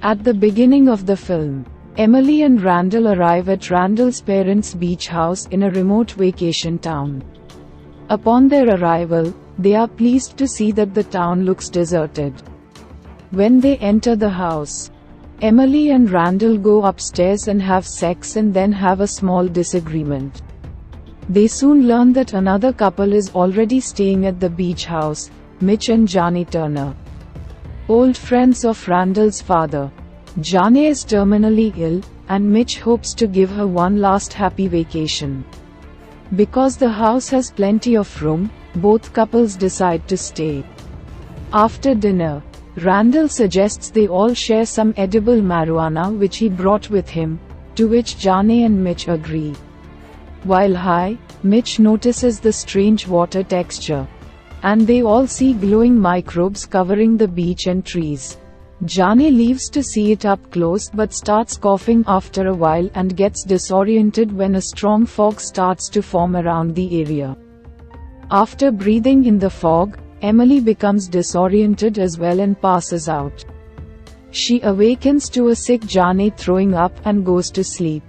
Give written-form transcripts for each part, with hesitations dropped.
At the beginning of the film, Emily and Randall arrive at Randall's parents' beach house in a remote vacation town. Upon their arrival, they are pleased to see that the town looks deserted. When they enter the house, Emily and Randall go upstairs and have sex and then have a small disagreement. They soon learn that another couple is already staying at the beach house, Mitch and Janie Turner, old friends of Randall's father. Janie is terminally ill, and Mitch hopes to give her one last happy vacation. Because the house has plenty of room, both couples decide to stay. After dinner, Randall suggests they all share some edible marijuana which he brought with him, to which Janie and Mitch agree. While high, Mitch notices the strange water texture, and they all see glowing microbes covering the beach and trees. Janie leaves to see it up close but starts coughing after a while and gets disoriented when a strong fog starts to form around the area. After breathing in the fog, Emily becomes disoriented as well and passes out. She awakens to a sick Janie throwing up and goes to sleep.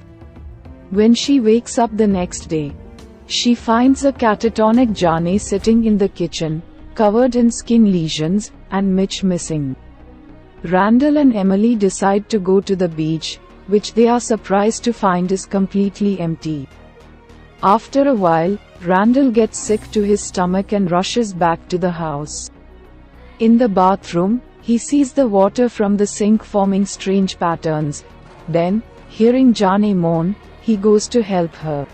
When she wakes up the next day, she finds a catatonic Janie sitting in the kitchen, covered in skin lesions, and Mitch missing. Randall and Emily decide to go to the beach, which they are surprised to find is completely empty. After a while, Randall gets sick to his stomach and rushes back to the house. In the bathroom, he sees the water from the sink forming strange patterns. Then, hearing Janie moan, he goes to help her.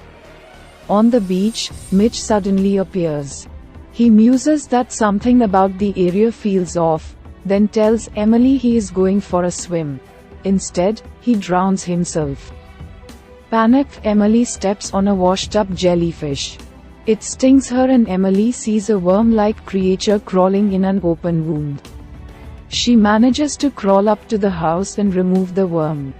On the beach, Mitch suddenly appears. He muses that something about the area feels off, then tells Emily he is going for a swim. Instead, he drowns himself. Panicked, Emily steps on a washed-up jellyfish. It stings her and Emily sees a worm-like creature crawling in an open wound. She manages to crawl up to the house and remove the worm.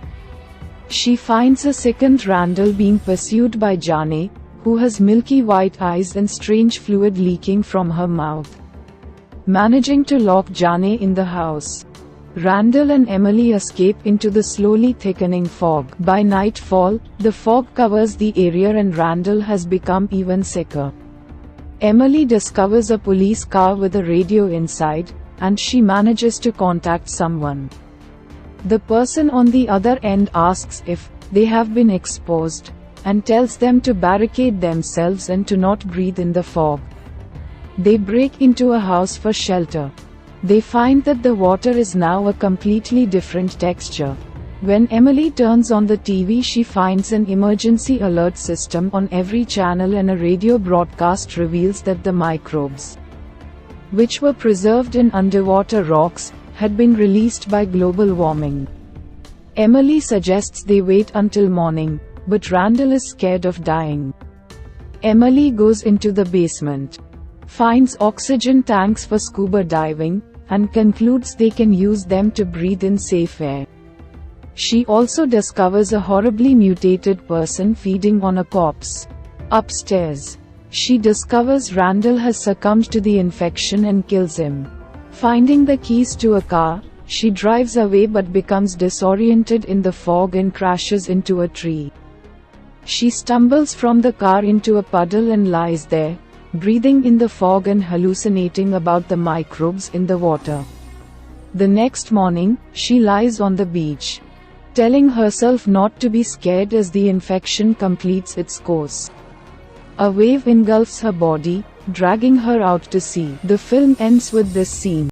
She finds a sickened Randall being pursued by Janie, who has milky white eyes and strange fluid leaking from her mouth. Managing to lock Janie in the house, Randall and Emily escape into the slowly thickening fog. By nightfall, the fog covers the area and Randall has become even sicker. Emily discovers a police car with a radio inside, and she manages to contact someone. The person on the other end asks if they have been exposed, and tells them to barricade themselves and to not breathe in the fog. They break into a house for shelter. They find that the water is now a completely different texture. When Emily turns on the TV, she finds an emergency alert system on every channel and a radio broadcast reveals that the microbes, which were preserved in underwater rocks, had been released by global warming. Emily suggests they wait until morning, but Randall is scared of dying. Emily goes into the basement, finds oxygen tanks for scuba diving, and concludes they can use them to breathe in safe air. She also discovers a horribly mutated person feeding on a corpse. Upstairs, she discovers Randall has succumbed to the infection and kills him. Finding the keys to a car, she drives away but becomes disoriented in the fog and crashes into a tree. She stumbles from the car into a puddle and lies there, breathing in the fog and hallucinating about the microbes in the water. The next morning, she lies on the beach, telling herself not to be scared as the infection completes its course. A wave engulfs her body, dragging her out to sea. The film ends with this scene.